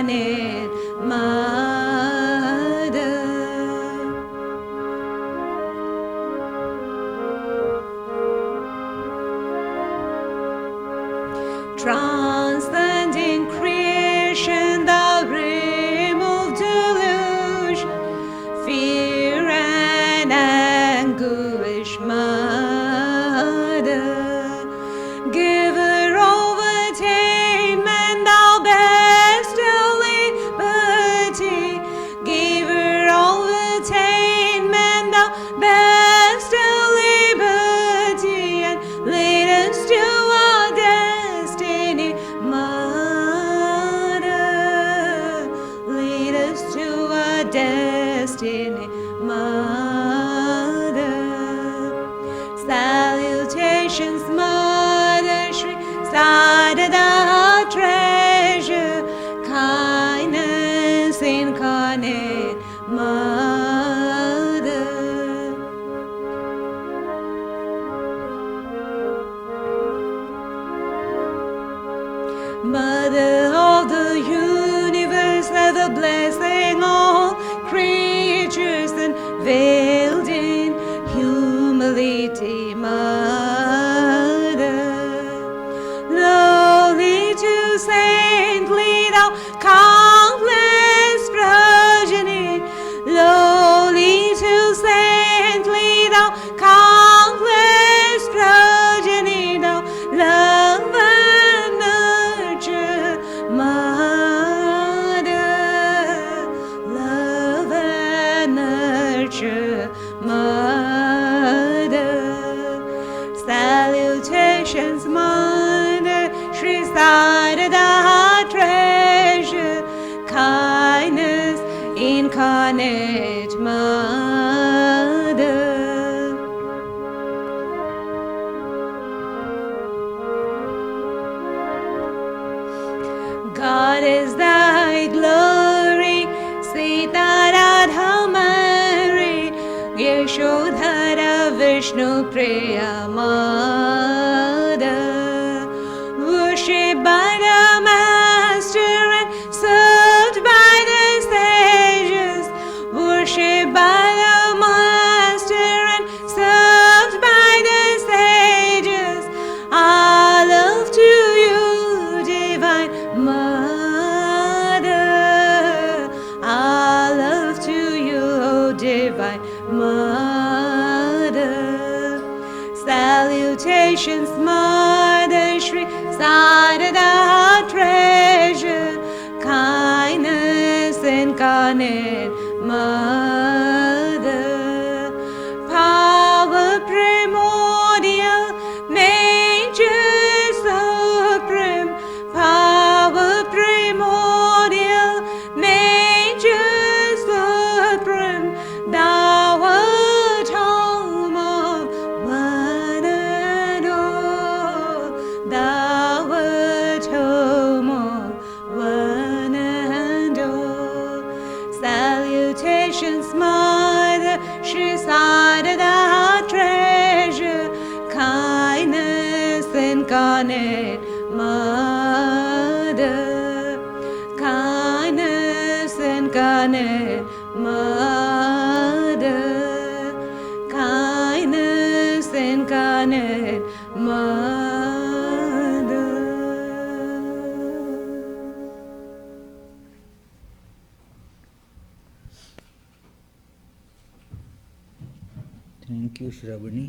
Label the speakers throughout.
Speaker 1: incarnate Mother. Transcending creation, thou remove delusion, fear and anguish, Mother. Giver of attainment, thou best of liberty. Giver of attainment, thou best of liberty, and lead us to our destiny, Mother. Lead us to our destiny, Mother. Salutations, Mother Shri Sadhana treasure, kindness incarnate, Mother. Mother of the universe, let the blessing all creatures and veiled in humility, Mother. Lowly to saintly, thou countless progeny. Lowly to saintly, thou countless progeny, thou love and nurture, Mother. Love and nurture, Mother. Salutations, Mother Shri Sadhana treasure, kindness incarnate, Mother. God is thy glory, Sita Radha Mary, Yashodhara Vishnu Priya, Mother. Worshipped by the Master and served by the sages. Worshipped by the Master and served by the sages. Our love to you, Divine Mother. Our love to you, Divine Mother. Salutations, Mother Shri Sadhana treasure, kindness incarnate, Mother. Power primordial, nature supreme. Power primordial, nature supreme. Thou art home of one and all. Thou art home of one and all. Salutations, Mother Shri Sadhana treasure, kindness incarnate, Mother. Kindness incarnate, Mother. Kindness incarnate, Mother.
Speaker 2: Thank you, Shravani.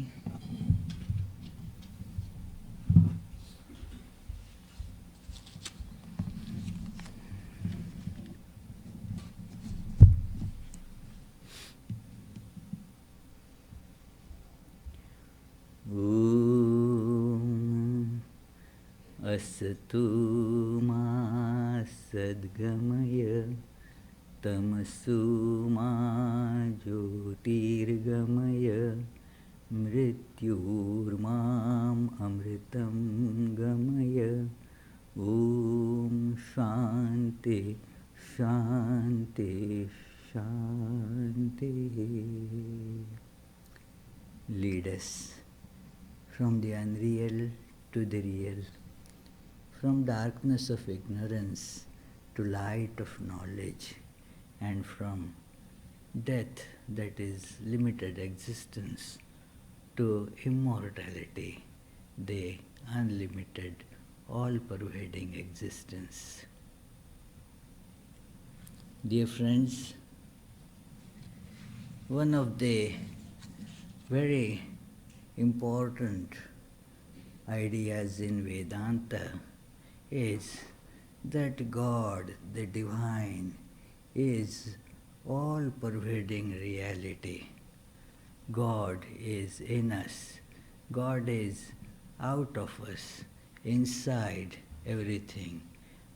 Speaker 2: Om Asatu Ma Sadgamaya Tamasu Ma Jyotirgamaya Mrityurmam Amritam Gamaya. Om Shanti Shanti Shanti. Lead us from the unreal to the real, from darkness of ignorance to light of knowledge, and from death, that is limited existence, to immortality, the unlimited, all-pervading existence. Dear friends, one of the very important ideas in Vedanta is that God, the divine, is all-pervading reality. God is in us. God is out of us, inside everything,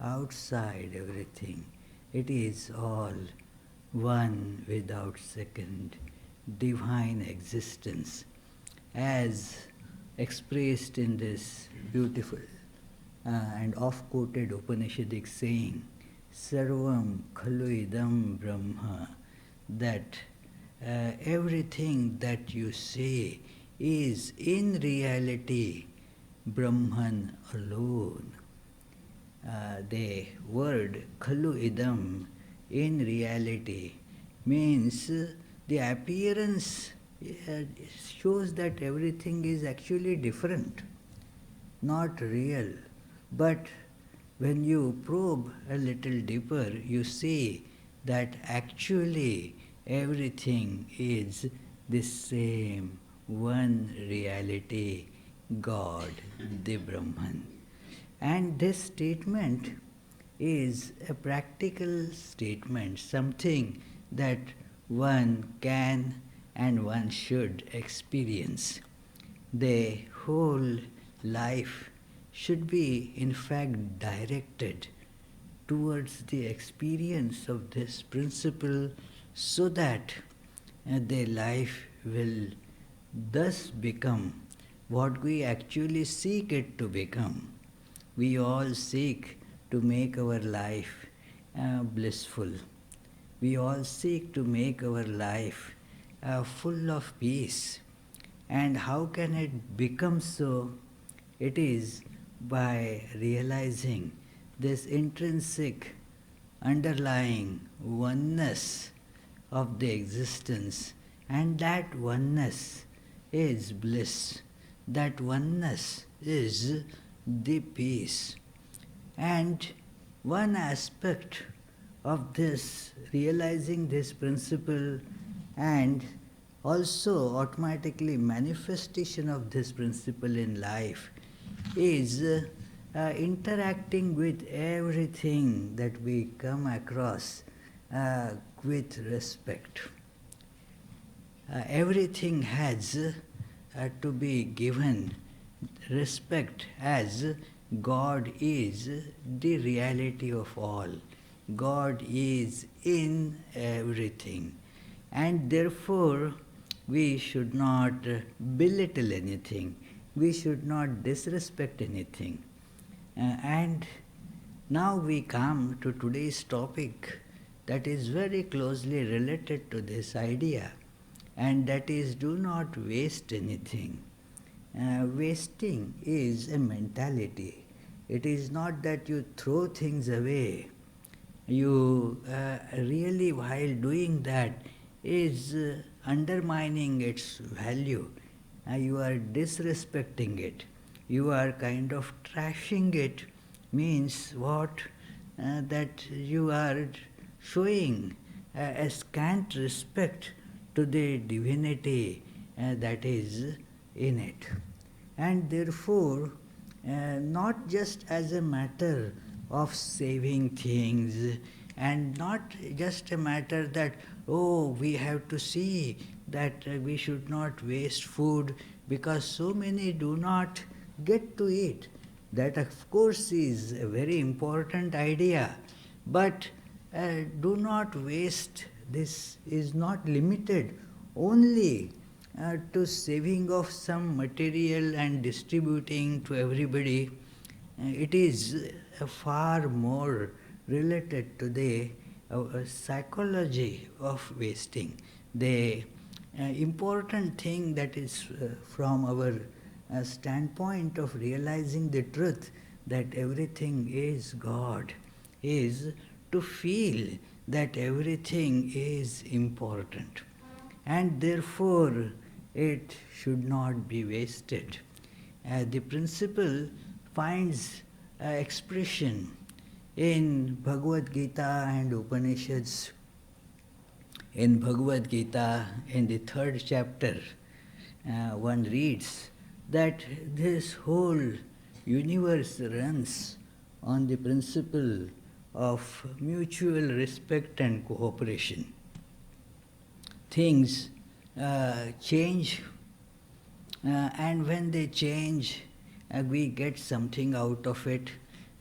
Speaker 2: outside everything. It is all one without second, divine existence, as expressed in this beautiful and oft-quoted Upanishadic saying, Sarvam Khalu Idam Brahma, that everything that you say is in reality Brahman alone. The word Khalu Idam, in reality, means the appearance shows that everything is actually different, not real. But when you probe a little deeper, you see that actually everything is the same one reality, God, the Brahman. And this statement is a practical statement, something that one can and one should experience. The whole life should be, in fact, directed towards the experience of this principle, so that the life will thus become what we actually seek it to become. We all seek to make our life blissful. We all seek to make our life full of peace. And how can it become so? It is by realizing this intrinsic underlying oneness of the existence, and that oneness is bliss. That oneness is the peace. And one aspect of this, realizing this principle, and also automatically manifestation of this principle in life, is interacting with everything that we come across with respect. Everything has to be given respect, as God is the reality of all. God is in everything. And therefore, we should not belittle anything. We should not disrespect anything. And now we come to today's topic that is very closely related to this idea, and that is, do not waste anything. Wasting is a mentality. It is not that you throw things away. You really, while doing that, is undermining its value. You are disrespecting it. You are kind of trashing it. Means what? That you are showing a scant respect to the divinity that is in it. And therefore, not just as a matter of saving things, and not just a matter that, oh, we have to see that we should not waste food because so many do not get to eat. That, of course, is a very important idea. But do not waste. This is not limited only to saving of some material and distributing to everybody. It is far more related to the psychology of wasting. The important thing that is from our standpoint of realizing the truth that everything is God, is to feel that everything is important, and therefore it should not be wasted. The principle finds expression in Bhagavad Gita and Upanishads. In Bhagavad Gita, in the 3rd chapter, one reads that this whole universe runs on the principle of mutual respect and cooperation. Things change, and when they change, we get something out of it,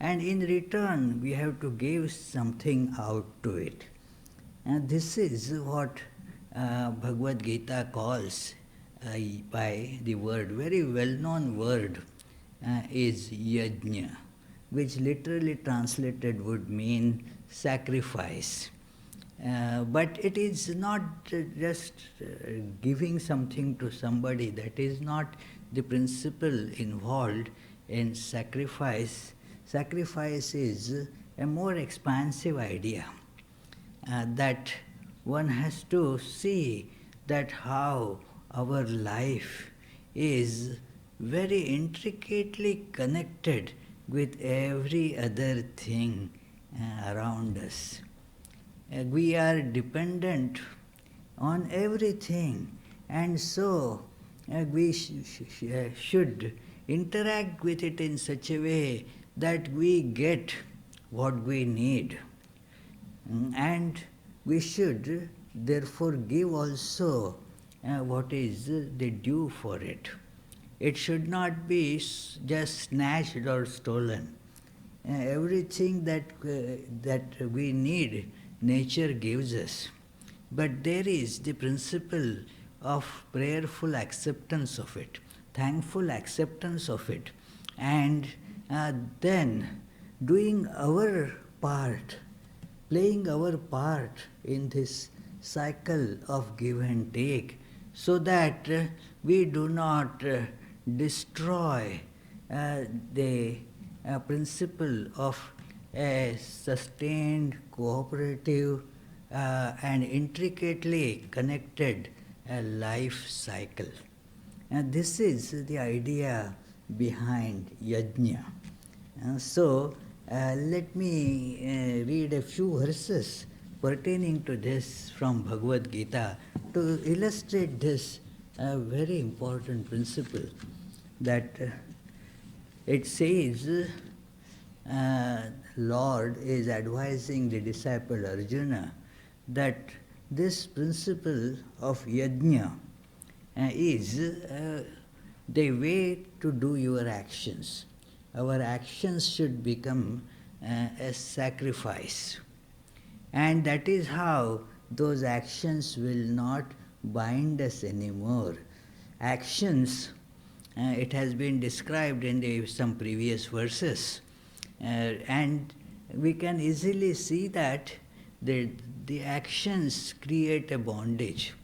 Speaker 2: and in return we have to give something out to it. And this is what Bhagavad Gita calls by the word, very well-known word, is yajna, which literally translated would mean sacrifice. But it is not just giving something to somebody. That is not the principle involved in sacrifice. Sacrifice is a more expansive idea, that one has to see that how our life is very intricately connected with every other thing around us. We are dependent on everything, and so we should interact with it in such a way that we get what we need. And we should therefore give also what is the due for it. It should not be just snatched or stolen. Everything that we need, nature gives us. But there is the principle of prayerful acceptance of it, thankful acceptance of it, and then doing our part, playing our part in this cycle of give and take, so that we do not destroy the principle of a sustained, cooperative, and intricately connected life cycle. And this is the idea behind yajna. So let me read a few verses pertaining to this from Bhagavad Gita to illustrate this very important principle, that it says Lord is advising the disciple Arjuna that this principle of yajna is the way to do your actions. Our actions should become a sacrifice. And that is how those actions will not bind us anymore. Actions, it has been described in some previous verses, and we can easily see that the actions create a bondage.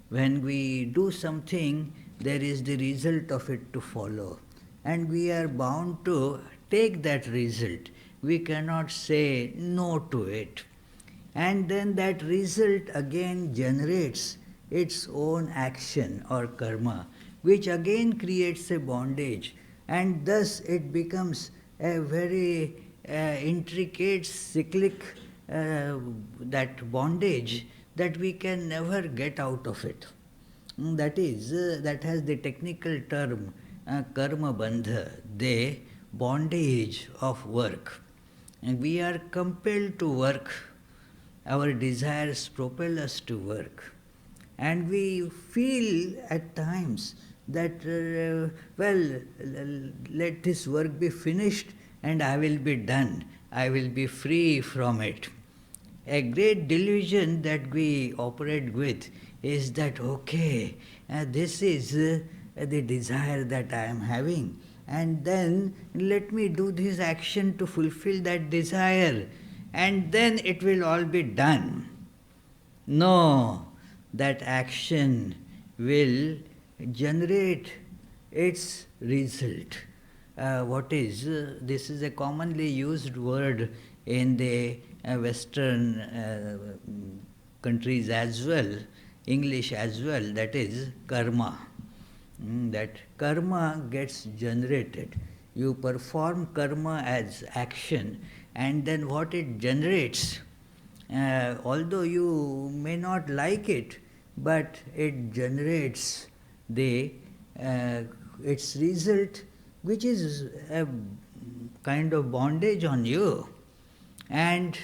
Speaker 2: When we do something, there is the result of it to follow, and we are bound to take that result. We cannot say no to it. And then that result again generates its own action or karma, which again creates a bondage, and thus it becomes a very intricate cyclic that bondage that we can never get out of it. That has the technical term karma bandha, the bondage of work. And we are compelled to work. Our desires propel us to work. And we feel at times that, let this work be finished and I will be done. I will be free from it. A great delusion that we operate with is that, okay, this is the desire that I am having, and then let me do this action to fulfill that desire, and then it will all be done. No, that action will generate its result. This is a commonly used word in the Western countries as well, English as well, that is karma. That karma gets generated. You perform karma as action, and then what it generates, although you may not like it, but it generates the its result, which is a kind of bondage on you. And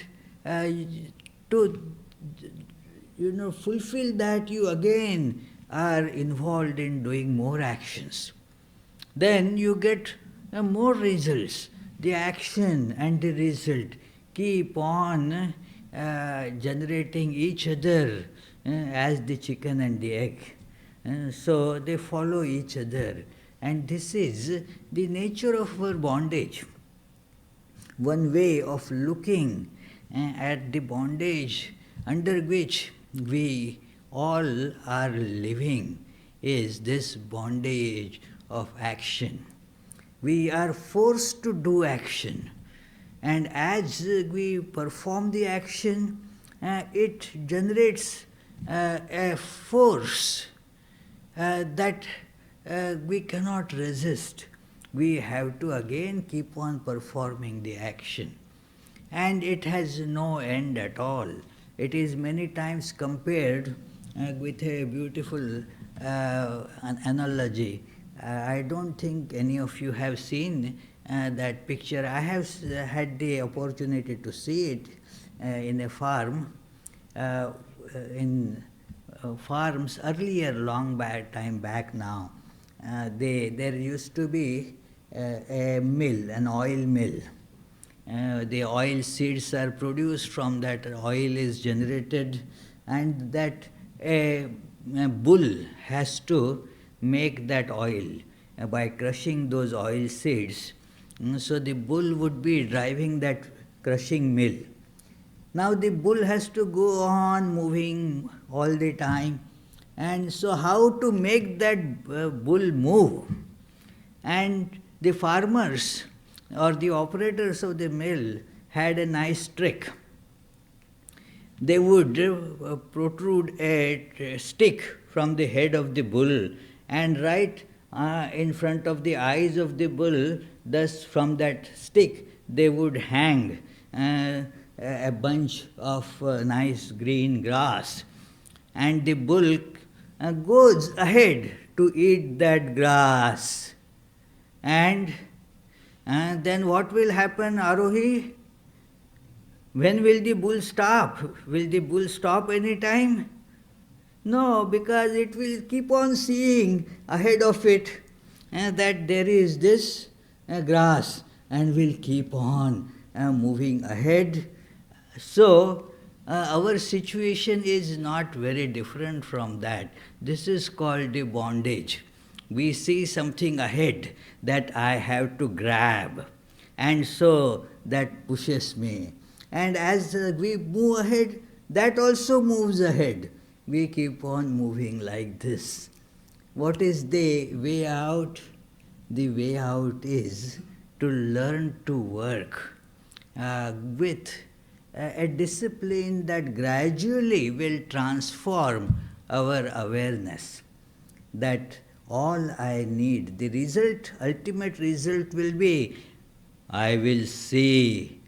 Speaker 2: to fulfill that, you again are involved in doing more actions. Then you get more results. The action and the result keep on generating each other as the chicken and the egg. So they follow each other. And this is the nature of our bondage. One way of looking at the bondage under which we all are living is this bondage of action. We are forced to do action, and as we perform the action, it generates a force that we cannot resist. We have to again keep on performing the action, and it has no end at all. It is many times compared with a beautiful an analogy. I don't think any of you have seen that picture. I have had the opportunity to see it in a farm. In farms earlier, long time back now, there used to be a mill, an oil mill. The oil seeds are produced, from that oil is generated, and that a bull has to make that oil by crushing those oil seeds. So the bull would be driving that crushing mill. Now the bull has to go on moving all the time, and so how to make that bull move? And the farmers or the operators of the mill had a nice trick. They would protrude a stick from the head of the bull, and right in front of the eyes of the bull, thus from that stick, they would hang a bunch of nice green grass. And the bull goes ahead to eat that grass. And then what will happen, Arohi? When will the bull stop? Will the bull stop any time? No, because it will keep on seeing ahead of it that there is this grass, and will keep on moving ahead. So our situation is not very different from that. This is called the bondage. We see something ahead that I have to grab, and so that pushes me. And as we move ahead, that also moves ahead. We keep on moving like this. What is the way out? The way out is to learn to work with a discipline that gradually will transform our awareness. That all I need, the result, ultimate result will be, I will see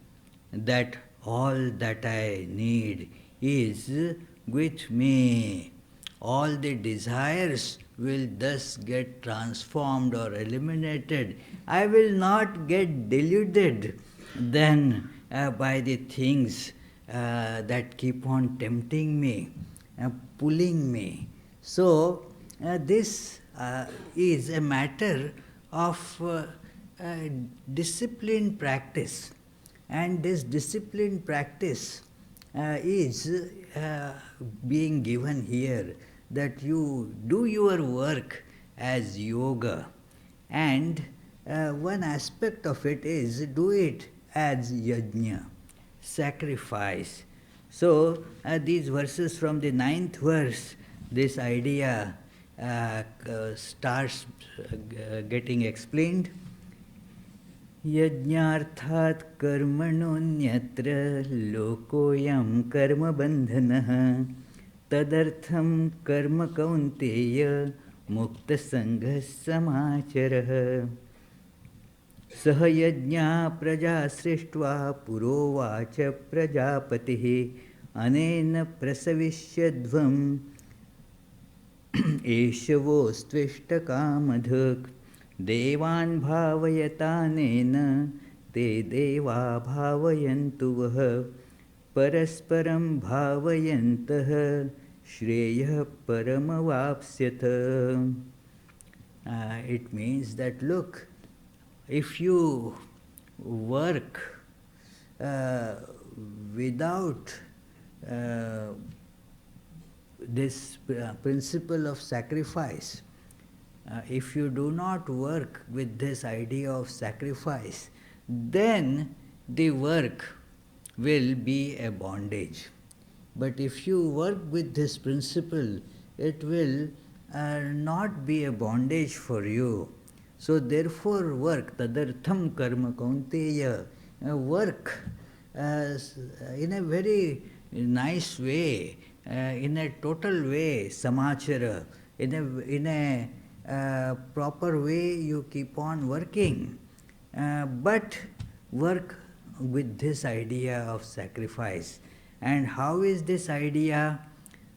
Speaker 2: that all that I need is with me. All the desires will thus get transformed or eliminated. I will not get deluded then by the things that keep on tempting me, pulling me. So this is a matter of disciplined practice. And this disciplined practice is being given here, that you do your work as yoga, and one aspect of it is do it as yajna, sacrifice. So these verses from the 9th verse, this idea starts getting explained. यज्ञार्थात् कर्मणोऽन्यत्र लोकोऽयं कर्मबन्धनः तदर्थं कर्म कौन्तेय मुक्तसङ्गः समाचरः सह यज्ञा प्रजा सृष्ट्वा पुरोवाच प्रजापतिः अनेन प्रसविष्यध्वम् एष वोस्त्विष्टकामधुक् देवान् भावयतानेन ते देवा भावयन्तु वः परस्परं भावयन्तः श्रेयः परमवाप्स्यथ. It means that look, if you work without this principle of sacrifice, if you do not work with this idea of sacrifice, then the work will be a bondage. But if you work with this principle, it will not be a bondage for you. So therefore work, tadartham karma kaunteya, work in a very nice way, in a total way, samachara, in a proper way you keep on working, but work with this idea of sacrifice. And how is this idea?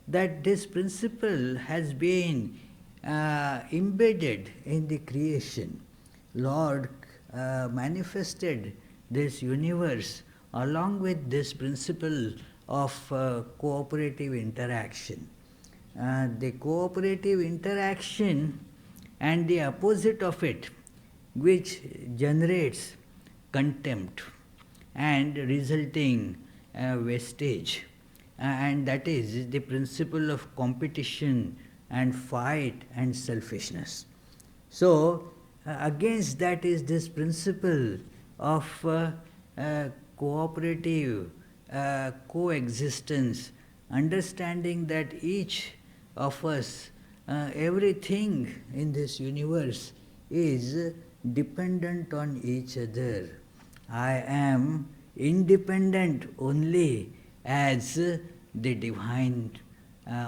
Speaker 2: That this principle has been embedded in the creation. Lord manifested this universe along with this principle of cooperative interaction. The cooperative interaction and the opposite of it, which generates contempt and resulting wastage, and that is the principle of competition and fight and selfishness. So against that is this principle of cooperative coexistence, understanding that each of us, everything in this universe is dependent on each other. I am independent only as the divine,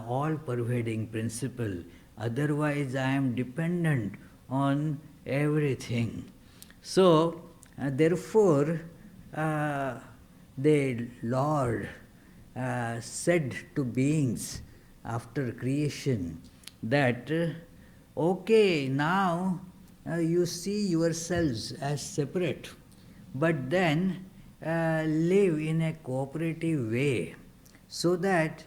Speaker 2: all-pervading principle. Otherwise, I am dependent on everything. So, therefore, the Lord said to beings after creation that, okay, now you see yourselves as separate, but then live in a cooperative way so that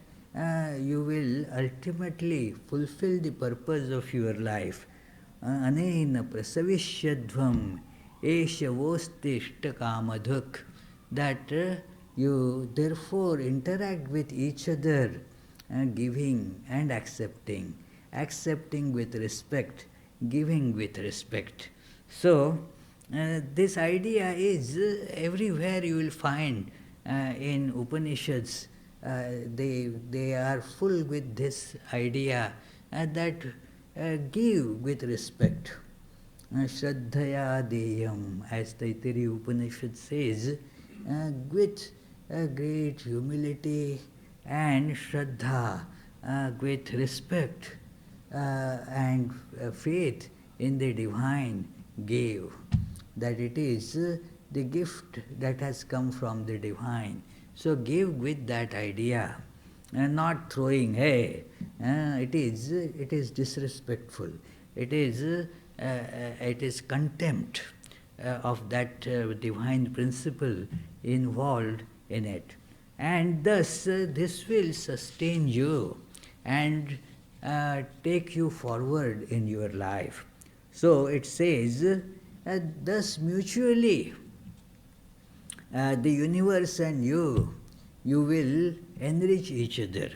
Speaker 2: you will ultimately fulfill the purpose of your life. Anena prasavishyadvam esha vostishta-kamadhuk, that you therefore interact with each other, giving and accepting with respect, giving with respect. So this idea is everywhere you will find in Upanishads. They are full with this idea that give with respect. Shraddhaya deyam, as Taittiriya Upanishad says, with great humility and shraddha, with respect and faith in the divine, gave. That it is the gift that has come from the divine. So give with that idea, and not throwing, hey, it is disrespectful. It is contempt of that divine principle involved in it. And thus this will sustain you and take you forward in your life. So it says, thus mutually the universe and you will enrich each other.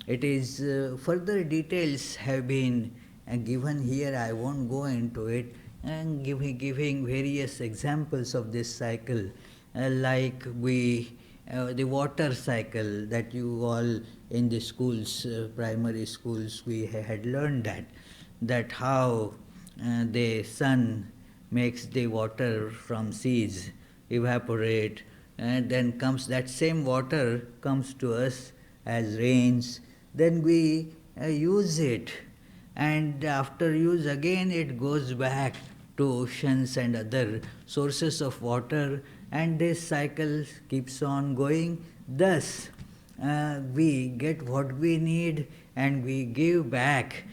Speaker 2: It is further details have been given here. I won't go into it, and giving various examples of this cycle, like the water cycle that you all in the schools, primary schools, we had learned that how the sun makes the water from seas evaporate, and then comes that same water comes to us as rains, then we use it, and after use again it goes back to oceans and other sources of water, and this cycle keeps on going. Thus, we get what we need and we give back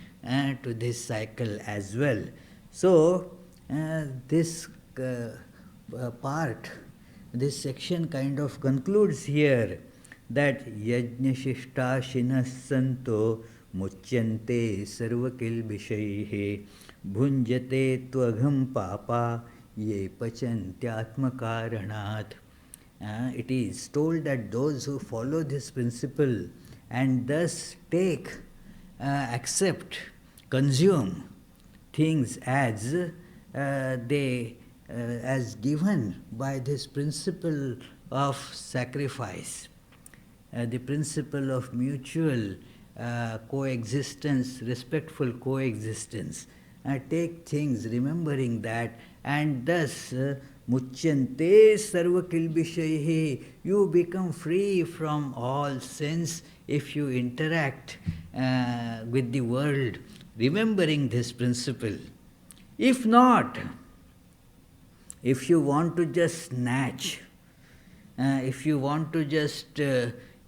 Speaker 2: to this cycle as well. So, this part, this section kind of concludes here that yajnashishtashinas santo muchyante sarvakil vishaihe bhunjate tvagham papa ye pachantyatmakaranat. It is told that those who follow this principle and thus take, accept, consume things as as given by this principle of sacrifice, the principle of mutual coexistence, respectful coexistence. Take things remembering that, and thus muchyante sarva kilbishaihi, you become free from all sins if you interact with the world remembering this principle. If not, if you want to just snatch, if you want to just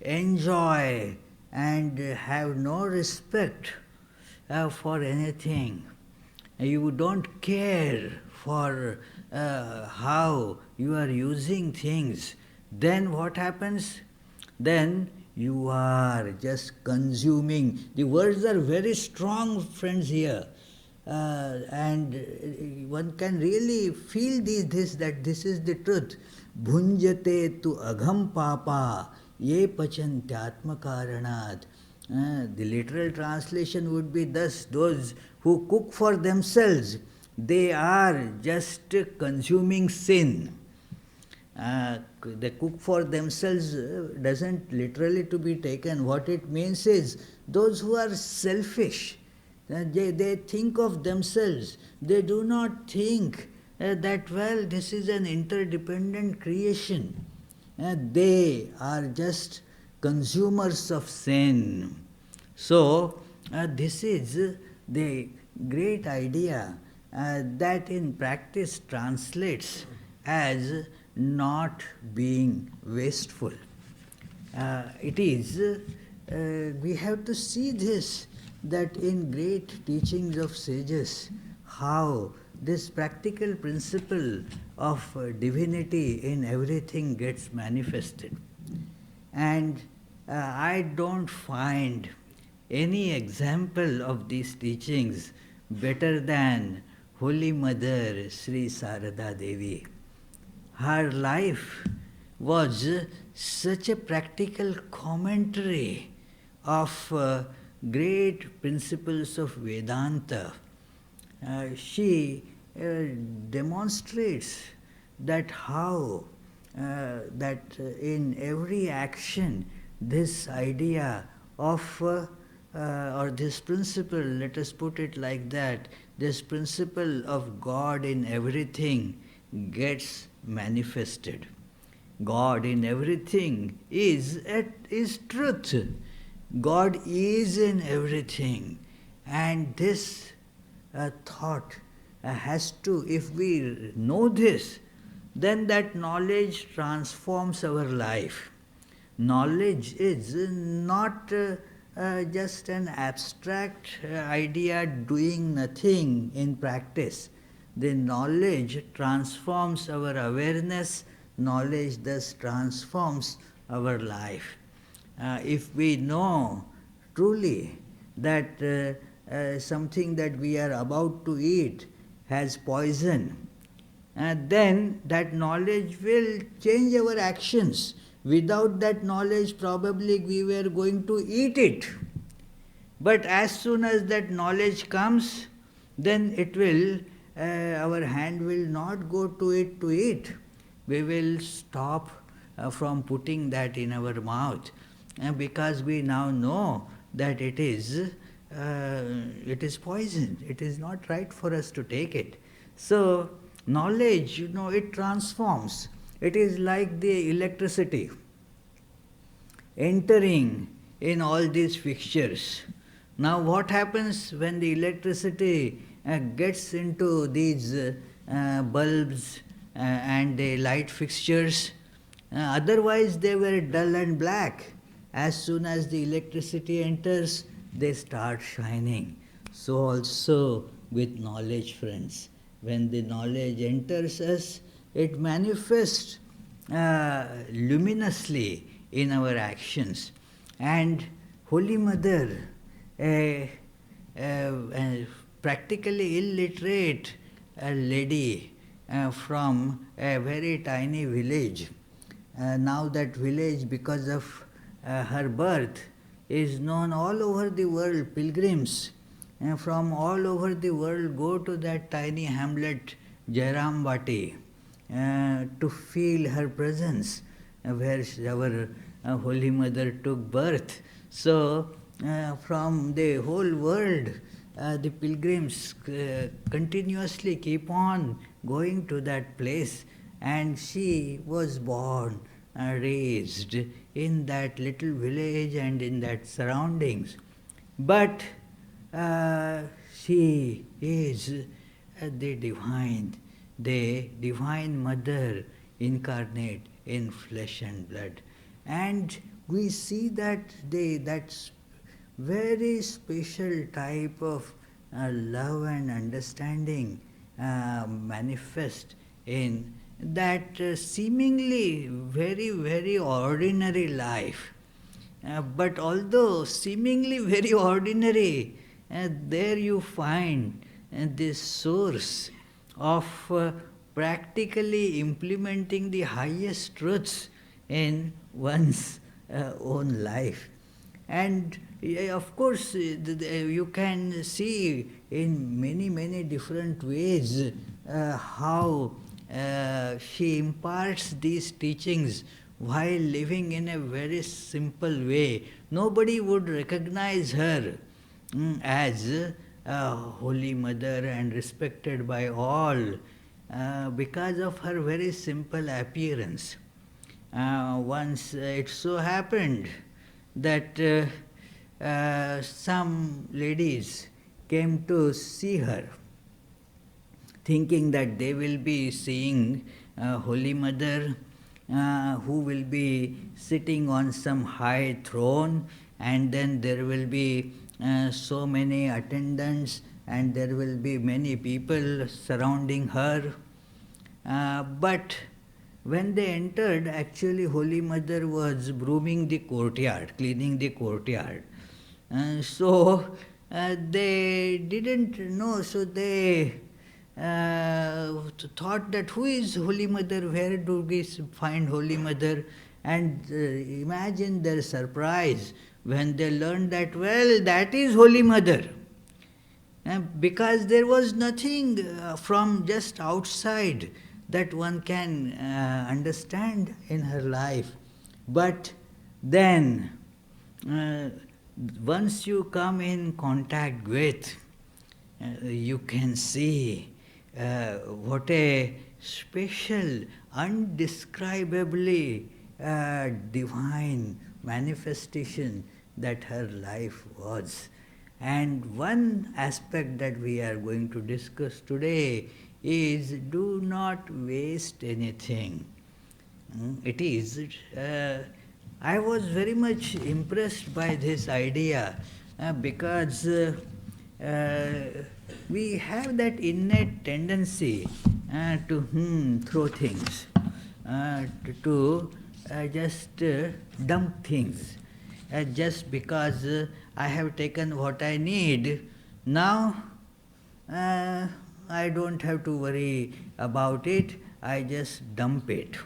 Speaker 2: enjoy and have no respect for anything, you don't care for how you are using things, then what happens? Then you are just consuming. The words are very strong, friends, here. And one can really feel this that this is the truth. Bhunjate tu agham papa ye pachantyatma karanat. The literal translation would be thus: those who cook for themselves, they are just consuming sin. They cook for themselves doesn't literally to be taken. What it means is those who are selfish. They think of themselves. They do not think that, well, this is an interdependent creation. They are just consumers of sin. So, this is the great idea that in practice translates as not being wasteful. It is, we have to see this, that in great teachings of sages, how this practical principle of divinity in everything gets manifested. And I don't find any example of these teachings better than Holy Mother Sri Sarada Devi. Her life was such a practical commentary of great principles of Vedanta. She demonstrates that how that in every action this idea of or this principle, let us put it like that, this principle of God in everything gets manifested. God in everything is truth. God is in everything. And this thought has to, if we know this, then that knowledge transforms our life. Knowledge is not just an abstract idea doing nothing in practice. The knowledge transforms our awareness, knowledge thus transforms our life. If we know truly that something that we are about to eat has poison, then that knowledge will change our actions. Without that knowledge, probably we were going to eat it. But as soon as that knowledge comes, then it will, our hand will not go to it to eat. We will stop from putting that in our mouth, because we now know that it is poison. It is not right for us to take it. So Knowledge, it transforms. It is like the electricity entering in all these fixtures. Now, what happens when the electricity gets into these bulbs and the light fixtures? Otherwise, they were dull and black. As soon as the electricity enters, they start shining. So, also with knowledge, friends. When the knowledge enters us, it manifests luminously in our actions. And Holy Mother, a, practically illiterate lady from a very tiny village. Now that village, because of her birth, is known all over the world. Pilgrims from all over the world go to that tiny hamlet, Jairambati, to feel her presence, where our Holy Mother took birth. So, from the whole world, the pilgrims continuously keep on going to that place, and she was born, raised in that little village and in that surroundings. But she is the divine mother incarnate in flesh and blood. And we see that that very special type of love and understanding manifest in that seemingly very, very ordinary life. But although seemingly very ordinary, there you find this source of practically implementing the highest truths in one's own life. And of course, you can see in many, many different ways how she imparts these teachings while living in a very simple way. Nobody would recognize her as a Holy Mother and respected by all because of her very simple appearance. Once it so happened that some ladies came to see her, thinking that they will be seeing Holy Mother who will be sitting on some high throne, and then there will be so many attendants and there will be many people surrounding her. But when they entered, actually Holy Mother was brooming the courtyard, cleaning the courtyard. So they didn't know, so they thought that who is Holy Mother, where do we find Holy Mother? And imagine their surprise when they learned that, well, that is Holy Mother. Because there was nothing from just outside that one can understand in her life. But then, once you come in contact with, you can see what a special, undescribably divine manifestation that her life was. And one aspect that we are going to discuss today is do not waste anything. It is, I was very much impressed by this idea because we have that innate tendency to throw things, to just dump things. Just because I have taken what I need, now I don't have to worry about it, I just dump it.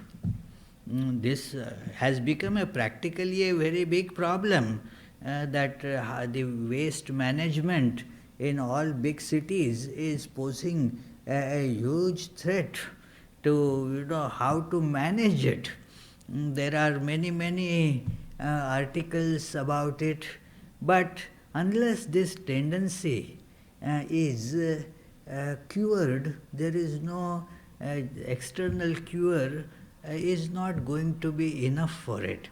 Speaker 2: This has become practically a very big problem, that the waste management in all big cities is posing a huge threat to how to manage it. There are many articles about it, but unless this tendency is cured, there is no external cure is not going to be enough for it.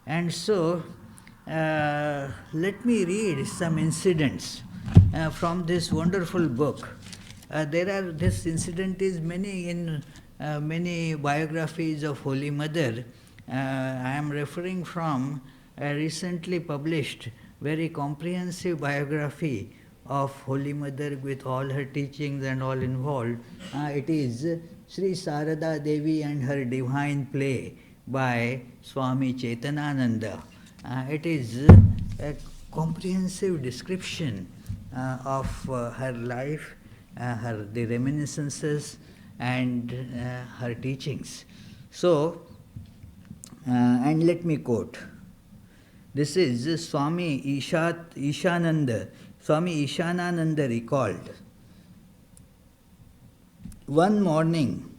Speaker 2: And so, let me read some incidents from this wonderful book. This incident is many in many biographies of Holy Mother. I am referring from a recently published, very comprehensive biography of Holy Mother with all her teachings and all involved. It is Sri Sarada Devi and Her Divine Play by Swami Chetanananda. It is a comprehensive description of her life, the reminiscences and her teachings. So, and let me quote. This is Swami Ishananda. Swami Ishanananda recalled, one morning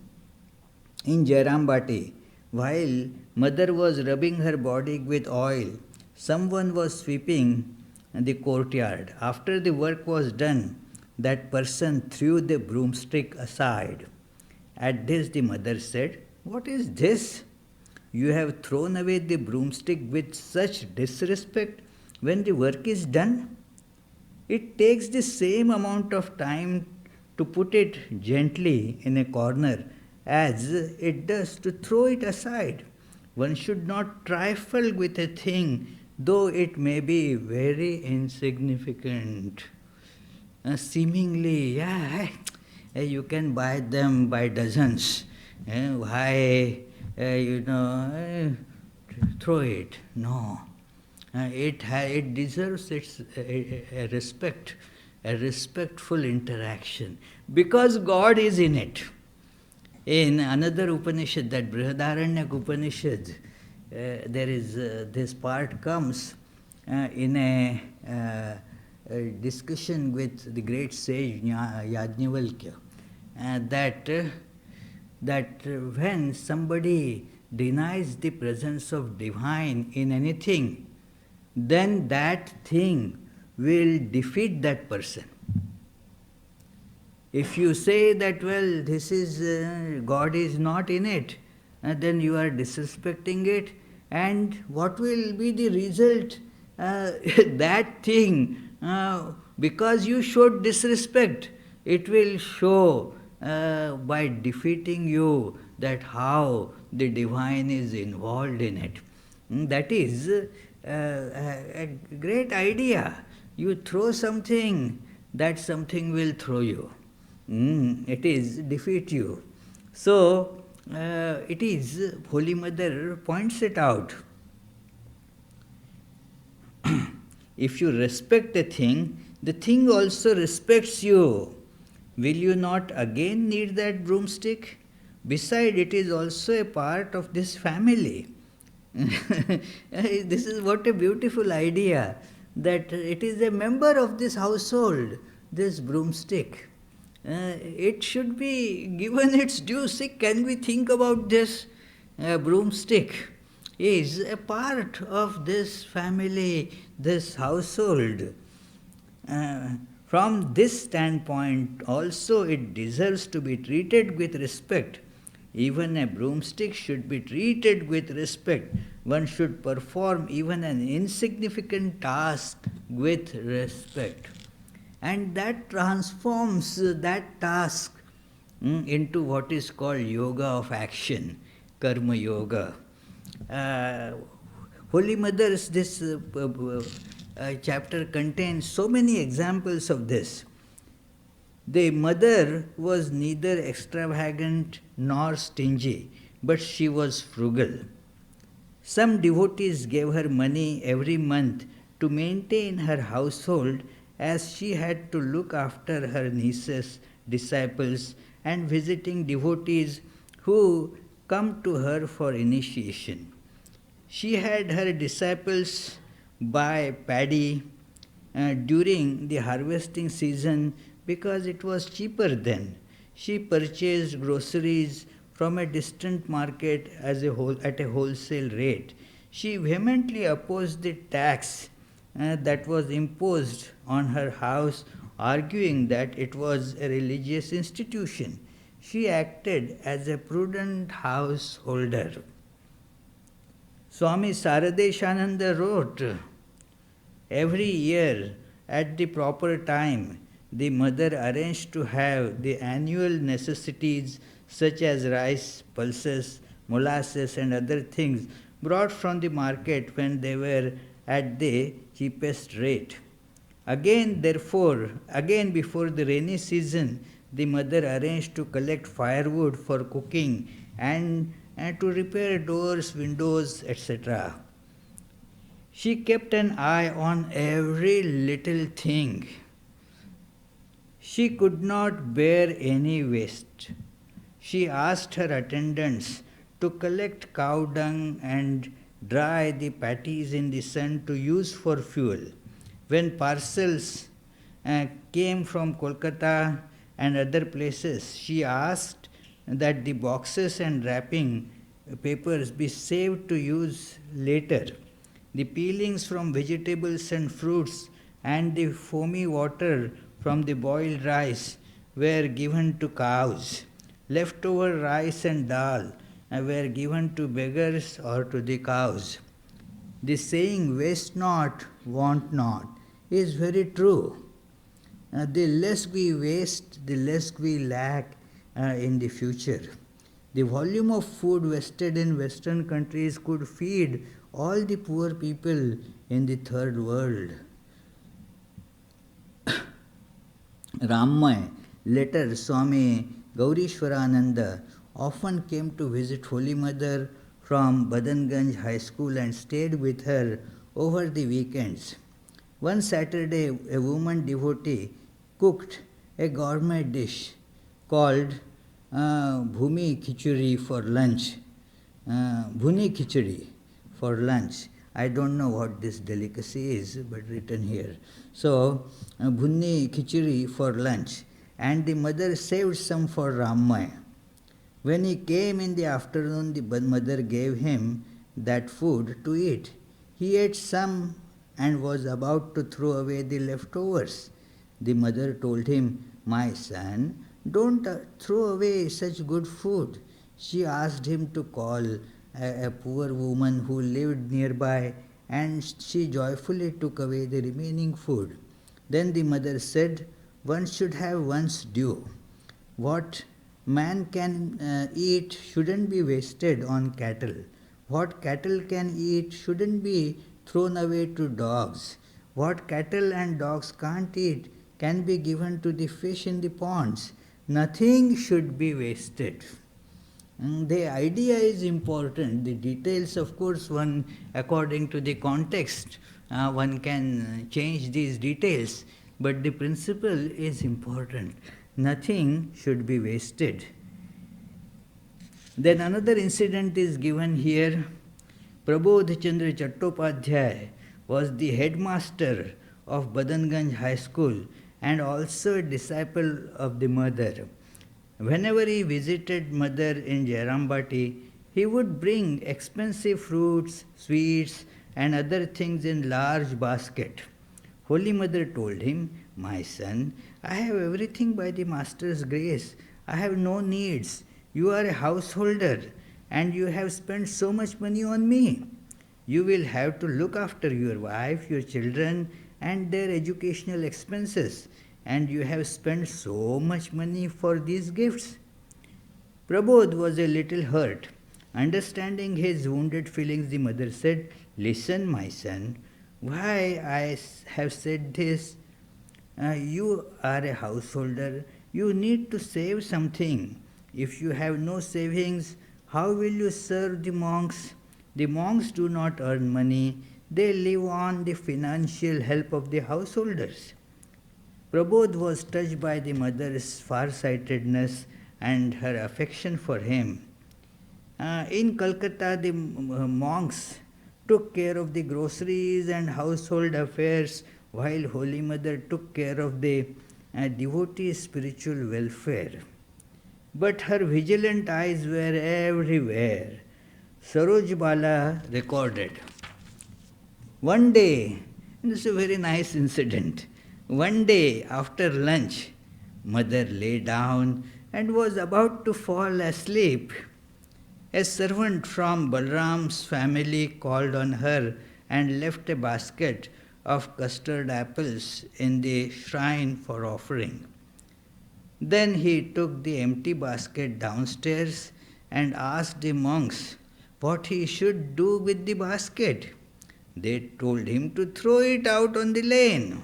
Speaker 2: in Jairambati, while mother was rubbing her body with oil, someone was sweeping the courtyard. After the work was done, that person threw the broomstick aside. At this, the mother said, "What is this? You have thrown away the broomstick with such disrespect when the work is done? It takes the same amount of time to put it gently in a corner as it does to throw it aside. One should not trifle with a thing, though it may be very insignificant." Seemingly, you can buy them by dozens. Why, throw it? No. It deserves its a respect, a respectful interaction, because God is in it. In another Upanishad, that Brihadaranyaka Upanishad, there is this part comes in a discussion with the great sage Yajnavalkya, that when somebody denies the presence of divine in anything, then that thing will defeat that person. If you say that, well, this is God is not in it, then you are disrespecting it, and what will be the result? That thing, because you showed disrespect, it will show by defeating you that how the divine is involved in it. That is a great idea. You throw something, that something will throw you. It is defeat you. So, it is, Holy Mother points it out. If you respect a thing, the thing also respects you. Will you not again need that broomstick? Besides, it is also a part of this family. This is what a beautiful idea, that it is a member of this household, this broomstick. It should be given its due. Can we think about this? Broomstick is a part of this family, this household. From this standpoint, also it deserves to be treated with respect. Even a broomstick should be treated with respect. One should perform even an insignificant task with respect. And that transforms that task into what is called yoga of action, karma yoga. Holy Mother's this chapter contains so many examples of this. The mother was neither extravagant nor stingy, but she was frugal. Some devotees gave her money every month to maintain her household, as she had to look after her nieces, disciples, and visiting devotees who come to her for initiation. She had her disciples buy paddy during the harvesting season because it was cheaper then. She purchased groceries from a distant market at a wholesale rate. She vehemently opposed the tax that was imposed on her house, arguing that it was a religious institution. she acted as a prudent householder. Swami Saradeshananda wrote, every year at the proper time, the mother arranged to have the annual necessities such as rice, pulses, molasses, and other things brought from the market when they were at the cheapest rate. Again, therefore, again before the rainy season, the mother arranged to collect firewood for cooking and to repair doors, windows, etc. She kept an eye on every little thing. She could not bear any waste. She asked her attendants to collect cow dung and dry the patties in the sun to use for fuel. When parcels came from Kolkata and other places, she asked that the boxes and wrapping papers be saved to use later. The peelings from vegetables and fruits and the foamy water from the boiled rice were given to cows. Leftover rice and dal were given to beggars or to the cows. The saying, waste not, want not, is very true. The less we waste, the less we lack in the future. The volume of food wasted in Western countries could feed all the poor people in the third world. Rammai, later Swami Gaurishwarananda, often came to visit Holy Mother from Badanganj High School and stayed with her over the weekends. One Saturday, a woman devotee cooked a gourmet dish called Bhumi Khichuri for lunch. Bhuni Khichuri for lunch. I don't know what this delicacy is, but written here. So, Bhuni Khichuri for lunch. And the mother saved some for Rammai. When he came in the afternoon, the mother gave him that food to eat. He ate some and was about to throw away the leftovers. The mother told him, my son, don't throw away such good food. She asked him to call a poor woman who lived nearby, and she joyfully took away the remaining food. Then the mother said, one should have one's due. What man can eat shouldn't be wasted on cattle. What cattle can eat shouldn't be thrown away to dogs. What cattle and dogs can't eat can be given to the fish in the ponds. Nothing should be wasted. The idea is important. The details, of course, one, according to the context, one can change these details, but the principle is important. Nothing should be wasted. Then another incident is given here. Prabodh Chandra Chattopadhyay was the headmaster of Badanganj High School and also a disciple of the mother. Whenever he visited mother in Jairambati, he would bring expensive fruits, sweets, and other things in large basket. Holy Mother told him, my son, I have everything by the Master's grace. I have no needs. You are a householder and you have spent so much money on me. You will have to look after your wife, your children, and their educational expenses, and you have spent so much money for these gifts. Prabodh was a little hurt. Understanding his wounded feelings, the mother said, listen, my son, why I have said this? You are a householder. You need to save something. If you have no savings, how will you serve the monks? The monks do not earn money. They live on the financial help of the householders. Prabodh was touched by the mother's far-sightedness and her affection for him. In Calcutta, the monks took care of the groceries and household affairs, while Holy Mother took care of the devotee's spiritual welfare. But her vigilant eyes were everywhere. Saroj Bala recorded, one day, and this is a very nice incident, one day after lunch, mother lay down and was about to fall asleep. A servant from Balram's family called on her and left a basket of custard apples in the shrine for offering. Then he took the empty basket downstairs and asked the monks what he should do with the basket. They told him to throw it out on the lane.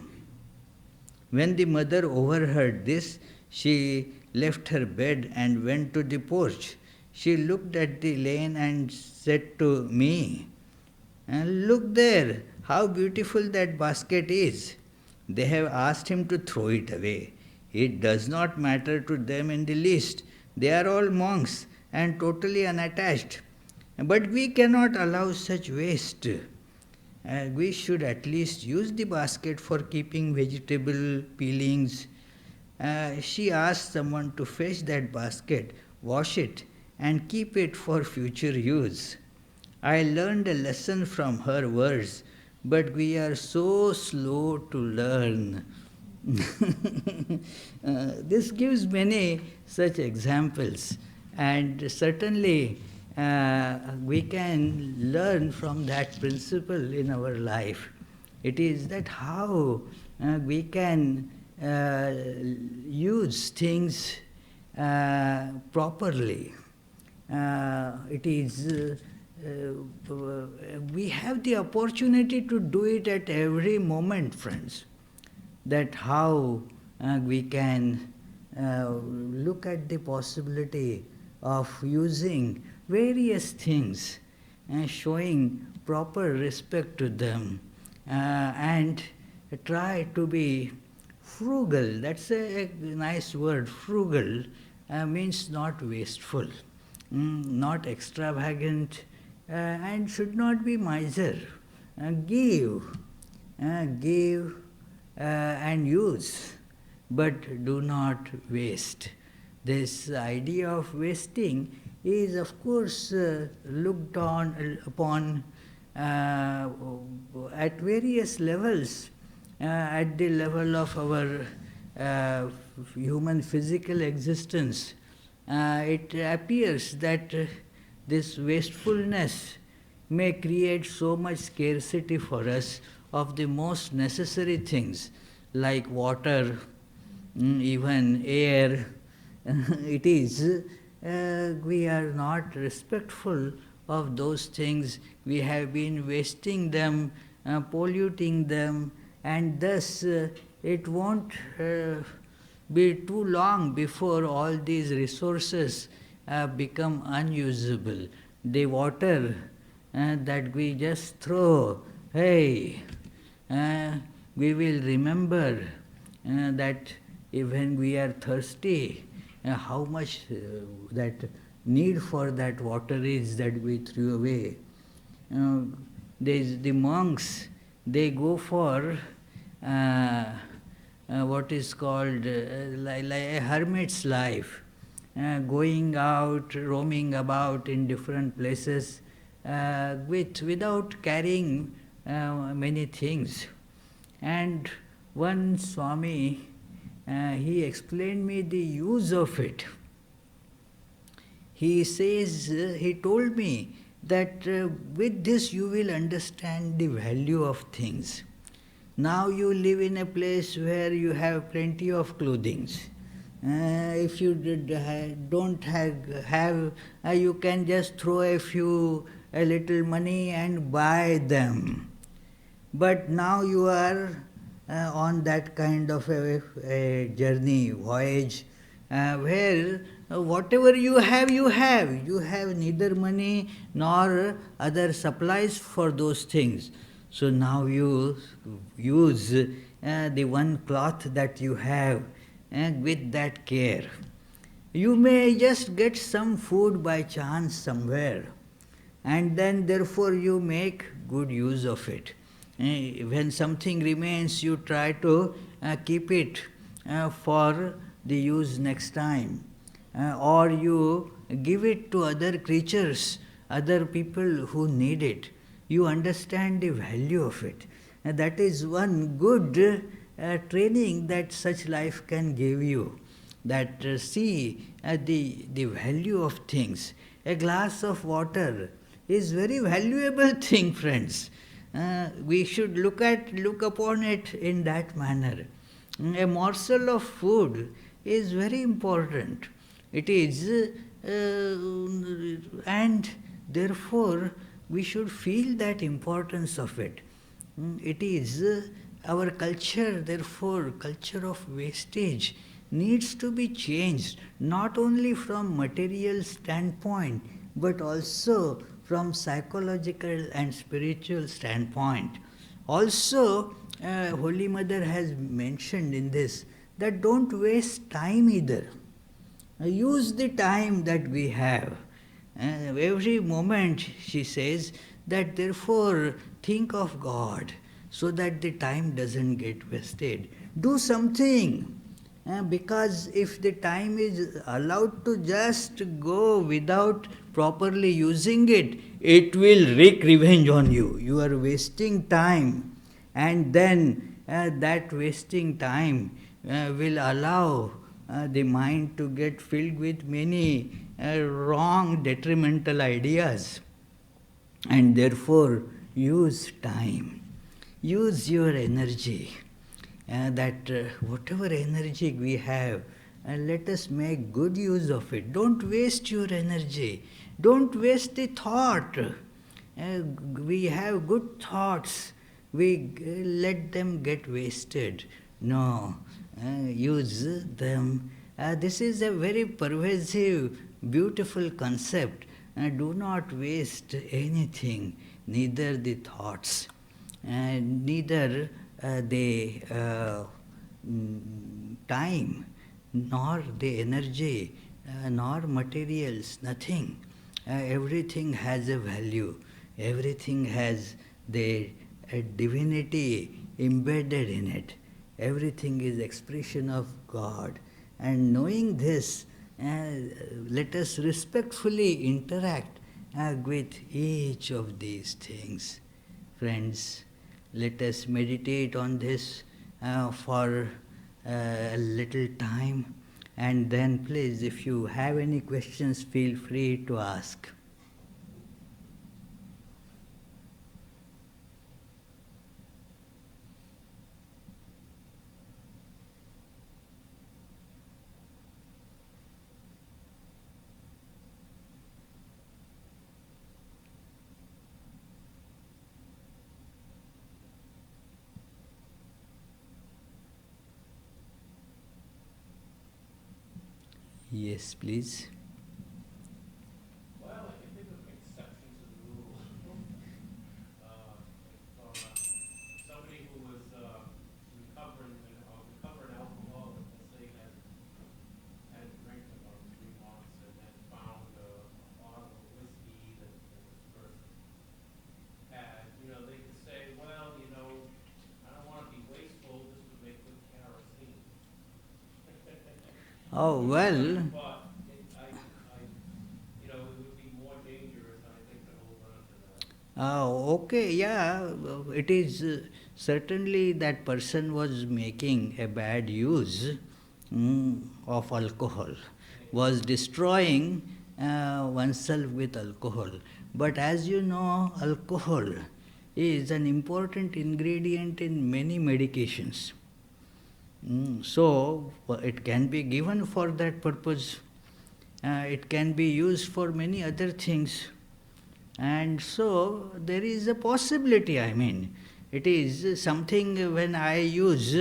Speaker 2: When the mother overheard this, she left her bed and went to the porch. She looked at the lane and said to me, "Look there, how beautiful that basket is. They have asked him to throw it away. It does not matter to them in the least. They are all monks and totally unattached. But we cannot allow such waste. We should at least use the basket for keeping vegetable peelings." She asked someone to fetch that basket, wash it, and keep it for future use. I learned a lesson from her words, but we are so slow to learn. This gives many such examples, and certainly we can learn from that principle in our life. It is that how we can use things properly. It is we have the opportunity to do it at every moment, friends. That how we can look at the possibility of using various things and showing proper respect to them and try to be frugal. That's a nice word. Frugal means not wasteful, not extravagant, and should not be miser. Give and use, but do not waste. This idea of wasting is, of course, looked upon at various levels. At the level of our human physical existence, it appears that this wastefulness may create so much scarcity for us of the most necessary things like water, even air. It is we are not respectful of those things. We have been wasting them, polluting them, and thus it won't be too long before all these resources become unusable. The water that we just throw, hey, we will remember that when we are thirsty, how much that need for that water is that we threw away. The monks, they go for what is called like a hermit's life, going out, roaming about in different places without carrying many things. And one Swami, he explained me the use of it. He says, he told me that with this you will understand the value of things. Now you live in a place where you have plenty of clothing. If you don't have you can just throw a little money and buy them. But now you are on that kind of a journey, voyage, where whatever you have, you have. You have neither money nor other supplies for those things. So now you use the one cloth that you have with that care. You may just get some food by chance somewhere, and then therefore you make good use of it. When something remains, you try to keep it for the use next time, or you give it to other creatures, other people who need it. You understand the value of it. And that is one good training that such life can give you. that see the value of things. A glass of water is very valuable thing, friends. We should look upon it in that manner. A morsel of food is very important. It is, and therefore we should feel that importance of it. It is our culture, therefore, culture of wastage needs to be changed, not only from material standpoint, but also from psychological and spiritual standpoint. Also, Holy Mother has mentioned in this that don't waste time either. Use the time that we have. Every moment, she says, that therefore think of God so that the time doesn't get wasted. Do something. Because if the time is allowed to just go without properly using it, it will wreak revenge on you. You are wasting time, and then that wasting time will allow the mind to get filled with many wrong, detrimental ideas. And therefore, use time. Use your energy. Whatever energy we have, let us make good use of it. Don't waste your energy. Don't waste the thought. We have good thoughts. We let them get wasted. No, use them. This is a very pervasive, beautiful concept. Do not waste anything, neither the thoughts, neither the time, nor the energy, nor materials, nothing. Everything has a value. Everything has the divinity embedded in it. Everything is expression of God. And knowing this, let us respectfully interact with each of these things. Friends, let us meditate on this for a little time, and then please, if you have any questions, feel free to ask. Yes, please.
Speaker 3: Well, I can think of exceptions to the rule. Somebody who was recovering alcohol, let's say, had drank about 3 months and then found a bottle of whiskey that this person had. They could say, well, I don't want to be wasteful. This would make good kerosene.
Speaker 2: Oh, well.
Speaker 3: But it would be more dangerous, I think, to hold on to that.
Speaker 2: Okay, yeah, it is certainly that person was making a bad use of alcohol, was destroying oneself with alcohol. But as you know, alcohol is an important ingredient in many medications. So, it can be given for that purpose. It can be used for many other things. And so, there is a possibility, it is something when I use,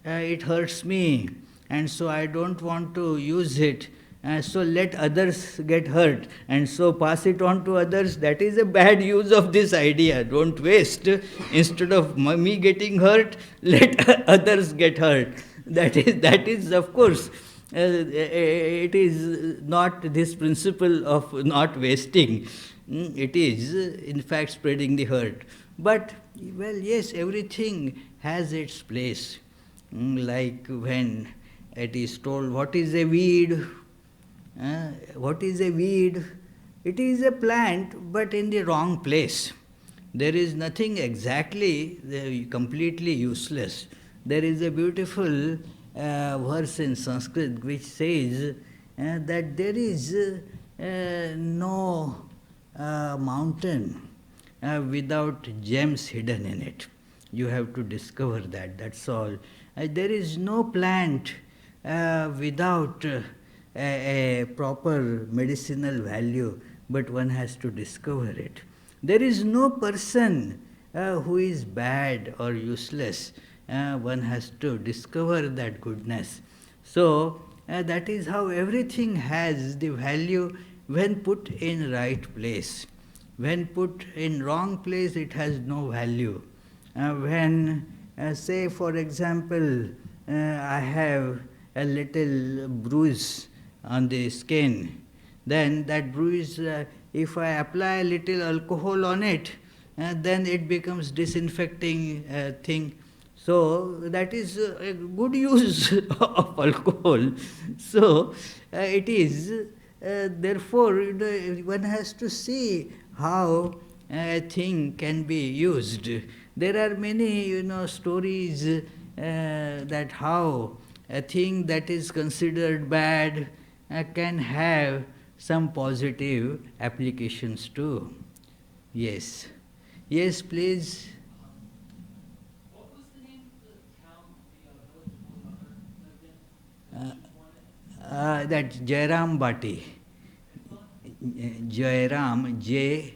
Speaker 2: it hurts me, and so I don't want to use it. So let others get hurt, and so pass it on to others. That is a bad use of this idea. Don't waste. Instead of me getting hurt, let others get hurt. That is of course, it is not this principle of not wasting. It is, in fact, spreading the hurt. But, well, yes, everything has its place. Like when it is told, what is a weed? What is a weed? It is a plant, but in the wrong place. There is nothing exactly completely useless. There is a beautiful verse in Sanskrit which says that there is no mountain without gems hidden in it. You have to discover that, that's all. There is no plant without a proper medicinal value, but one has to discover it. There is no person who is bad or useless. One has to discover that goodness. So that is how everything has the value when put in right place. When put in wrong place, it has no value. When, say for example, I have a little bruise on the skin, then that bruise, if I apply a little alcohol on it, then it becomes disinfecting thing. So that is a good use of alcohol. So it is, therefore, one has to see how a thing can be used. There are many, stories that how a thing that is considered bad can have some positive applications too. Yes. Yes, please.
Speaker 4: What was the name of the town, the village lived in?
Speaker 2: That Jairam Bati. Jairam, Jayarambati.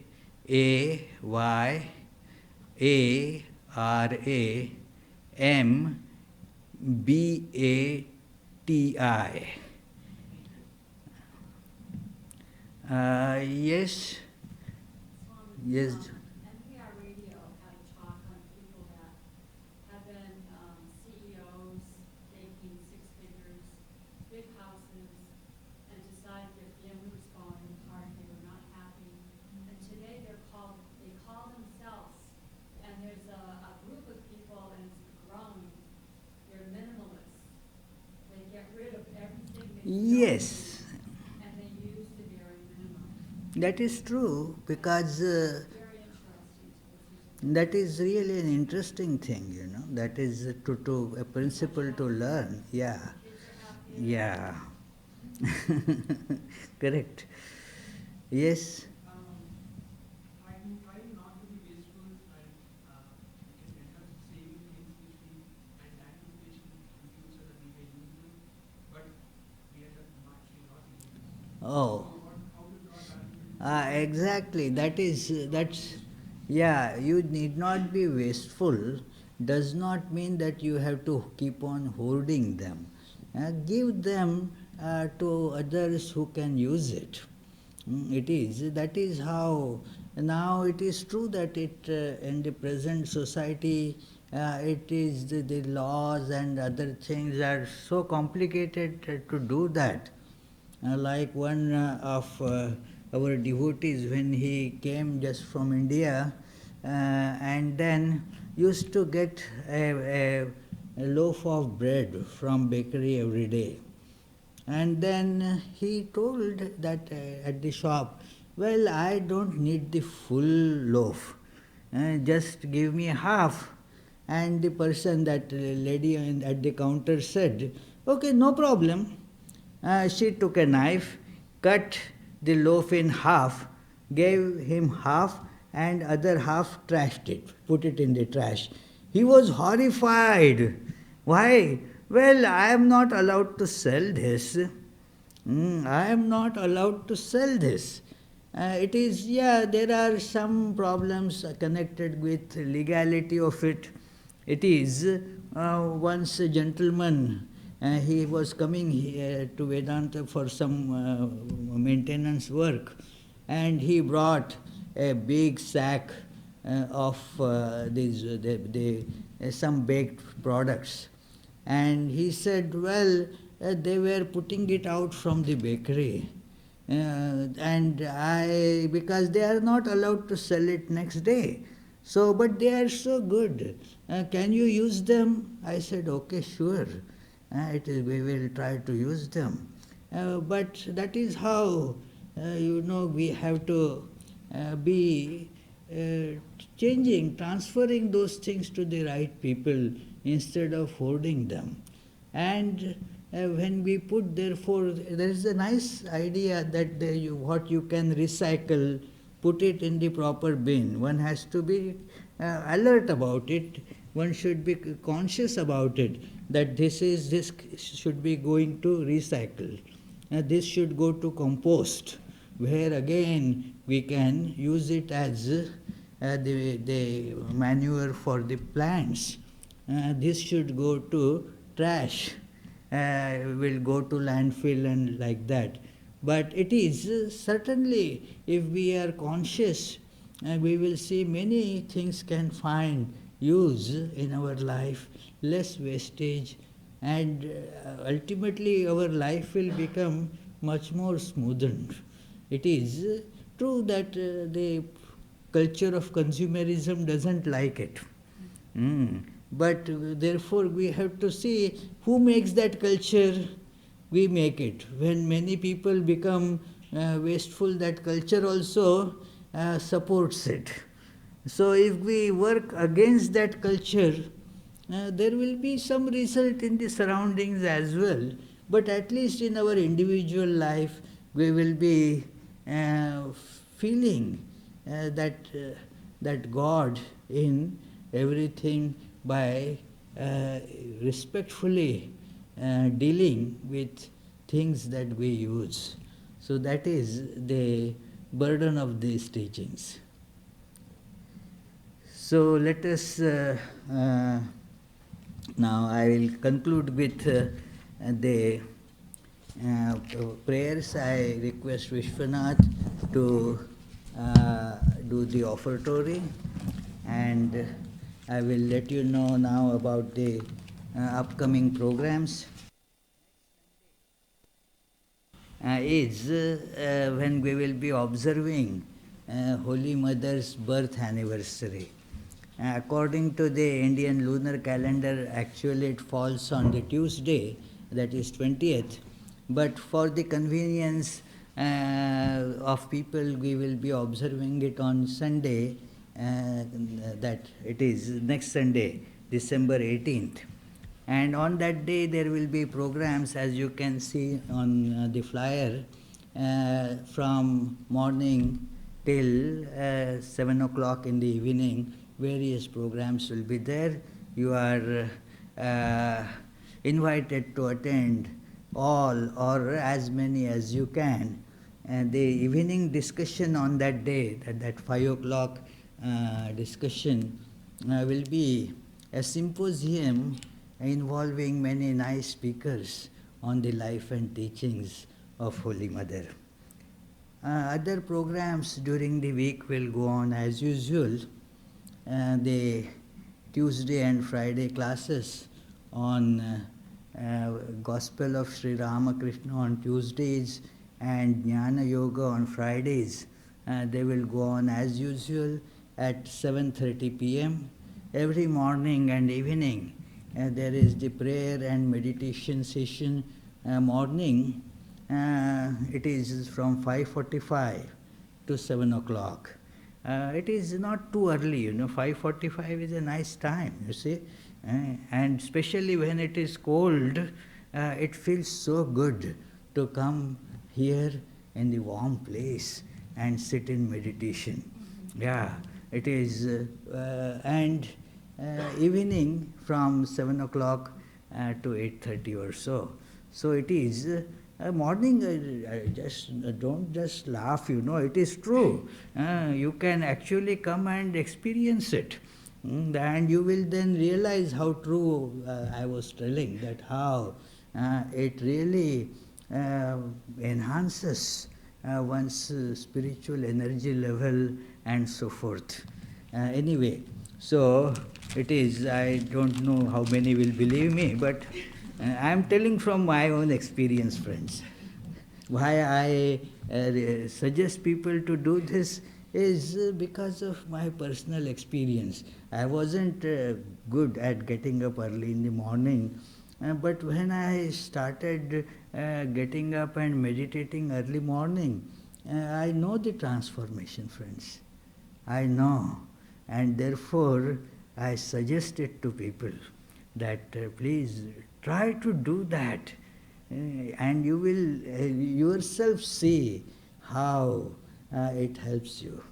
Speaker 2: Yes.
Speaker 5: Swami,
Speaker 2: Yes.
Speaker 5: NPR Radio had a talk on people that have been CEOs making six figures, big houses, and decided their family was falling apart, they were not happy. And today they call themselves, and there's a group of people, and it's growing, they're minimalists. They get rid of everything they don't
Speaker 2: Yes.
Speaker 5: use, and they use the very minimum.
Speaker 2: That is true, because
Speaker 5: Very interesting to listen to.
Speaker 2: that is really an interesting thing, That is to a principle to learn. Yeah.
Speaker 5: Kids are happy.
Speaker 2: Yeah. Correct. Yes.
Speaker 4: I'm trying not to be wasteful and in terms of saving things which we and anticipation in future that we may use them, but we end up actually not using them.
Speaker 2: Oh.
Speaker 4: How to draw that?
Speaker 2: Exactly. That's, yeah, you need not be wasteful, does not mean that you have to keep on hoarding them. Give them to others who can use it. That is how, now it is true that in the present society, it is the laws and other things are so complicated to do that. Like one of our devotees, when he came just from India, and then used to get a loaf of bread from bakery every day. And then he told that at the shop, well, I don't need the full loaf, just give me half. And the person, that lady at the counter said, okay, no problem. She took a knife, cut the loaf in half, gave him half, and other half trashed it, put it in the trash. He was horrified. Why? Well, I am not allowed to sell this. I am not allowed to sell this. It is, yeah, there are some problems connected with legality of it. It is, once a gentleman, he was coming here to Vedanta for some maintenance work, and he brought a big sack of some baked products. And he said, well, they were putting it out from the bakery. Because they are not allowed to sell it next day. So, but they are so good. Can you use them? I said, okay, sure. We will try to use them. But that is how, we have to be changing, transferring those things to the right people instead of hoarding them. And when we put, therefore, there is a nice idea that what you can recycle, put it in the proper bin. One has to be alert about it. One should be conscious about it, that this should be going to recycle. This should go to compost, where again we can use it as the manure for the plants. This should go to trash, will go to landfill and like that. But it is certainly, if we are conscious, we will see many things can find use in our life, less wastage, and ultimately our life will become much more smoothened. It is true that the culture of consumerism doesn't like it. But therefore we have to see who makes that culture. We make it. When many people become wasteful, that culture also supports it. So if we work against that culture, there will be some result in the surroundings as well. But at least in our individual life, we will be feeling that God in everything by respectfully dealing with things that we use. So that is the burden of these teachings. So let us now I will conclude with the prayers. I request Vishwanath to do the offertory, and I will let you know now about the upcoming programs. Is when we will be observing Holy Mother's birth anniversary. According to the Indian lunar calendar, actually it falls on the Tuesday, that is 20th. But for the convenience of people, we will be observing it on Sunday, that it is next Sunday, December 18th. And on that day there will be programs, as you can see on the flyer, from morning till 7 o'clock in the evening. Various programs will be there. You are invited to attend all or as many as you can. And the evening discussion on that day, that 5 o'clock discussion, will be a symposium involving many nice speakers on the life and teachings of Holy Mother. Other programs during the week will go on as usual. The Tuesday and Friday classes on Gospel of Sri Ramakrishna on Tuesdays and Jnana Yoga on Fridays. They will go on as usual at 7:30 p.m. Every morning and evening. There is the prayer and meditation session morning. It is from 5:45 to 7 o'clock. It is not too early, 5:45 is a nice time, you see. And especially when it is cold, it feels so good to come here in the warm place and sit in meditation. Yeah, it is. And evening from 7 o'clock to 8:30 or so. So it is morning. Don't just laugh, it is true. You can actually come and experience it. And you will then realize how true I was telling, that how it really enhances one's spiritual energy level and so forth. Anyway, so it is, I don't know how many will believe me, but I am telling from my own experience, friends. Why I suggest people to do this is because of my personal experience. I wasn't good at getting up early in the morning, but when I started getting up and meditating early morning, I know the transformation, friends. I know. And therefore, I suggest it to people. that please try to do that, and you will yourself see how it helps you.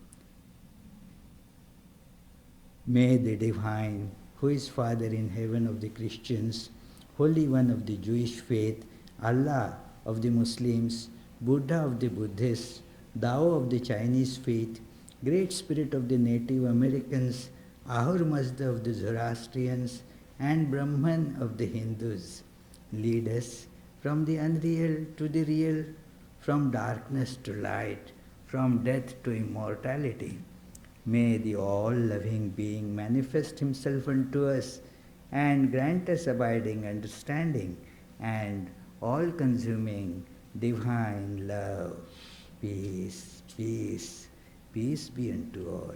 Speaker 2: May the Divine, who is Father in heaven of the Christians, Holy One of the Jewish faith, Allah of the Muslims, Buddha of the Buddhists, Tao of the Chinese faith, Great Spirit of the Native Americans, Ahur Mazda of the Zoroastrians, and Brahman of the Hindus lead us from the unreal to the real, from darkness to light, from death to immortality. May the all-loving being manifest himself unto us and grant us abiding understanding and all-consuming divine love. Peace, peace, peace be unto all.